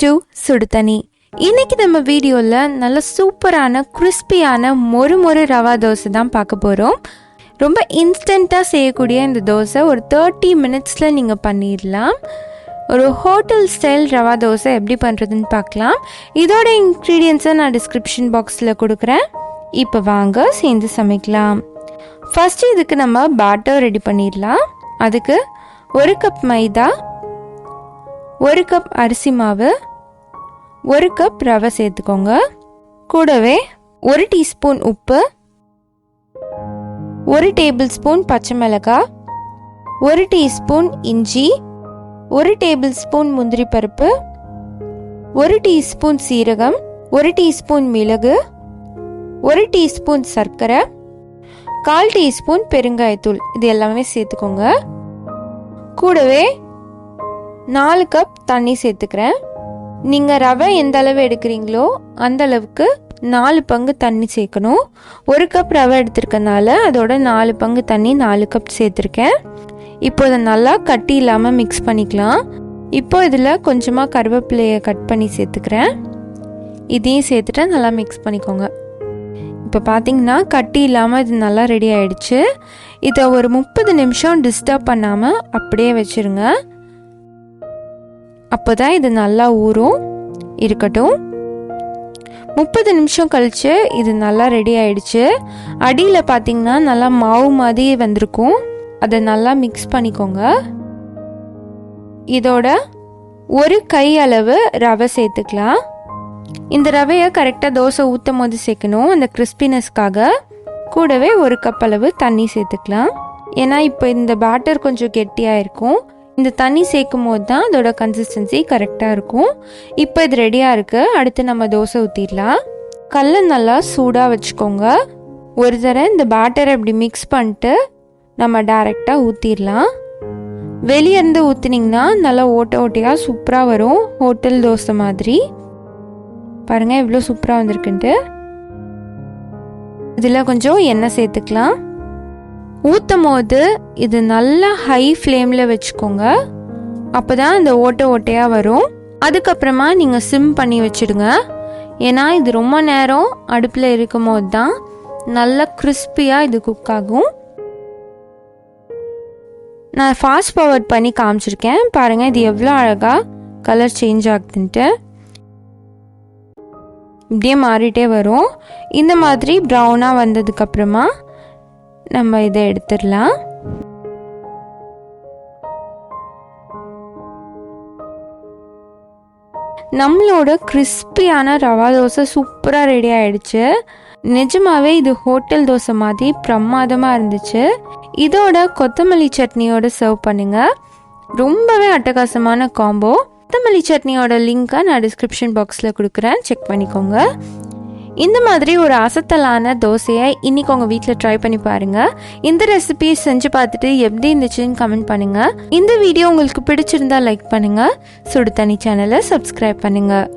To சுடு தண்ணி. இன்னைக்கு நம்ம வீடியோவில் நல்ல சூப்பரான கிறிஸ்பியான மொறு ரவா தோசை தான் பார்க்க போகிறோம். ரொம்ப இன்ஸ்டண்ட்டாக செய்யக்கூடிய இந்த தோசை ஒரு 30 மினிட்ஸில் நீங்கள் பண்ணிடலாம். ஒரு ஹோட்டல் ஸ்டைல் ரவா தோசை எப்படி பண்ணுறதுன்னு பார்க்கலாம். இதோட இன்க்ரீடியன்ஸை நான் டிஸ்கிரிப்ஷன் பாக்ஸில் கொடுக்குறேன். இப்போ வாங்க சேர்ந்து சமைக்கலாம். ஃபஸ்ட்டு இதுக்கு நம்ம பேட்டர் ரெடி பண்ணிடலாம். அதுக்கு 1 கப் மைதா, 1 கப் அரிசி மாவு, 1 கப் ரவை சேர்த்துக்கோங்க. கூடவே 1 டீஸ்பூன் உப்பு, 1 டேபிள் ஸ்பூன் பச்சை மிளகாய், 1 டீஸ்பூன் இஞ்சி, 1 டேபிள் ஸ்பூன் முந்திரி பருப்பு, 1 டீஸ்பூன் சீரகம், 1 டீஸ்பூன் மிளகு, 1 டீஸ்பூன் சர்க்கரை, 1/4 டீஸ்பூன் பெருங்காயத்தூள், இது எல்லாமே சேர்த்துக்கோங்க. கூடவே 4 கப் தண்ணி சேர்த்துக்கிறேன். நீங்கள் ரவை எந்த அளவு எடுக்கிறீங்களோ அந்த அளவுக்கு 4 பங்கு தண்ணி சேர்க்கணும். 1 கப் ரவை எடுத்துருக்கனால அதோட 4 பங்கு தண்ணி 4 கப் சேர்த்துருக்கேன். இப்போ இதை நல்லா கட்டி இல்லாமல் மிக்ஸ் பண்ணிக்கலாம். இப்போ இதில் கொஞ்சமாக கருவேப்பிலையை கட் பண்ணி சேர்த்துக்கிறேன். இதையும் சேர்த்துட்டு நல்லா மிக்ஸ் பண்ணிக்கோங்க. இப்போ பார்த்தீங்கன்னா கட்டி இல்லாமல் இது நல்லா ரெடி ஆகிடுச்சு. இதை ஒரு 30 நிமிஷம் டிஸ்டர்ப் பண்ணாமல் அப்படியே வச்சுருங்க. அப்போ தான் இது நல்லா ஊறும். இருக்கட்டும். 30 நிமிஷம் கழித்து இது நல்லா ரெடி ஆகிடுச்சு. அடியில் பார்த்திங்கன்னா நல்லா மாவு மாதிரி வந்திருக்கும். அதை நல்லா மிக்ஸ் பண்ணிக்கோங்க. இதோட 1 கை அளவு ரவை சேர்த்துக்கலாம். இந்த ரவையை கரெக்டாக தோசை ஊற்றும் போது சேர்க்கணும், அந்த கிறிஸ்பினஸ்க்காக. கூடவே 1 கப் அளவு தண்ணி சேர்த்துக்கலாம். ஏன்னா இப்போ இந்த பேட்டர் கொஞ்சம் கெட்டியாக இருக்கும். இந்த தண்ணி சேர்க்கும் போது தான் அதோட கன்சிஸ்டன்சி கரெக்டாக இருக்கும். இப்போ இது ரெடியாக இருக்குது. அடுத்து நம்ம தோசை ஊற்றிடலாம். கல்லை நல்லா சூடாக வச்சுக்கோங்க. ஒரு தடவை இந்த பேட்டரை இப்படி மிக்ஸ் பண்ணிட்டு நம்ம டைரெக்டாக ஊற்றிடலாம். வெளியேருந்து ஊற்றினீங்கன்னா நல்லா ஓட்டையாக சூப்பராக வரும், ஹோட்டல் தோசை மாதிரி. பாருங்கள் எவ்வளோ சூப்பராக வந்திருக்குன்ட்டு. இதில் கொஞ்சம் எண்ணெய் சேர்த்துக்கலாம். ஊற்றும் போது இது நல்லா ஹை ஃப்ளேமில் வச்சுக்கோங்க. அப்போ தான் இந்த ஓட்டையாக வரும். அதுக்கப்புறமா நீங்கள் சிம் பண்ணி வச்சுடுங்க. ஏன்னா இது ரொம்ப நேரம் அடுப்பில் இருக்கும் போது தான் நல்லா கிறிஸ்பியாக இது குக் ஆகும். நான் ஃபாஸ்ட் ஃபார்வர்ட் பண்ணி காமிச்சிருக்கேன். பாருங்கள் இது எவ்வளோ அழகாக கலர் சேஞ்ச் ஆகுதுன்ட்டு. இப்படியே மாறிட்டே வரும். இந்த மாதிரி ப்ரௌனாக வந்ததுக்கப்புறமா நம்ம இதை எடுத்துடலாம். நம்மளோட கிறிஸ்பியான ரவா தோசை சூப்பராக ரெடி ஆகிடுச்சு. நிஜமாவே இது ஹோட்டல் தோசை மாதிரி பிரமாதமாக இருந்துச்சு. இதோட கொத்தமல்லி சட்னியோட சர்வ் பண்ணுங்கள். ரொம்பவே அட்டகாசமான காம்போ. கொத்தமல்லி சட்னியோட லிங்க்கை நான் டிஸ்கிரிப்ஷன் பாக்ஸில் கொடுக்குறேன், செக் பண்ணிக்கோங்க. இந்த மாதிரி ஒரு அசத்தலான தோசையை இன்றைக்கி உங்கள் வீட்டில் ட்ரை பண்ணி பாருங்கள். இந்த ரெசிபி செஞ்சு பார்த்துட்டு எப்படி இருந்துச்சுன்னு கமெண்ட் பண்ணுங்கள். இந்த வீடியோ உங்களுக்கு பிடிச்சிருந்தா லைக் பண்ணுங்கள். சுடு தண்ணி சேனலை சப்ஸ்கிரைப் பண்ணுங்கள்.